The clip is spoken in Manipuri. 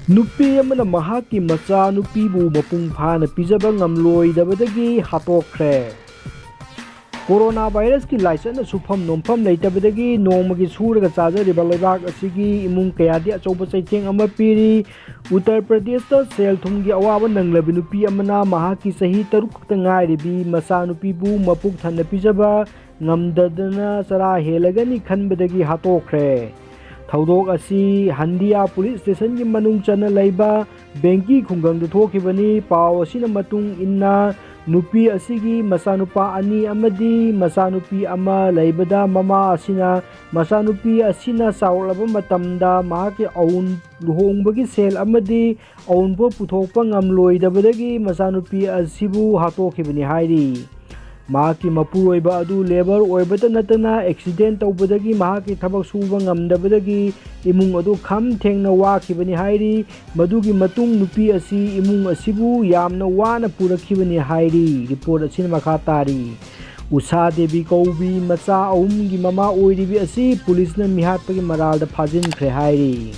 Nupi amana mahaki machanupibu mapung phana pijaba ngamloidabadagi hatokhre. Corona virus ki license sufam nomfam leitabadagi nongmagi suraga chajariba leibak asigi imung kayadi achouba chaitheng ama piri. Uttar Pradesh ta sel thumgi awaba nanglabi nupi amana mahaki chahi 3 khakta ngairibi machanupibu mapuk thanna pijaba ngamdadana chara helagani khanbadagi hatokhre. Thaudok asi Handia Police Station ki manung chana laiba benki khungang da thokibani paw asina matung inna nupi asigi machanupa ani amadi machanupi ama laibada mama asina machanupi asina saulaba matamda mahaki aun luhongbagi sel amadi aunbo puthokpa ngamloidabadagi machanupi asibu hatokhibani hairi. Mahaki mapuroiba adu labor oibata natana accident tawbadagi mahaki thabak suba ngamdabadagi imung adu kham thengna wakhibani hairi. Madugi matung nupi asi imung asibu yamna wana purakhibani hairi. Report asina makha tari. Usha Devi Kaubi macha ahumgi mama oiribi asi police na mihatpagi maralda phajinkhre hairi.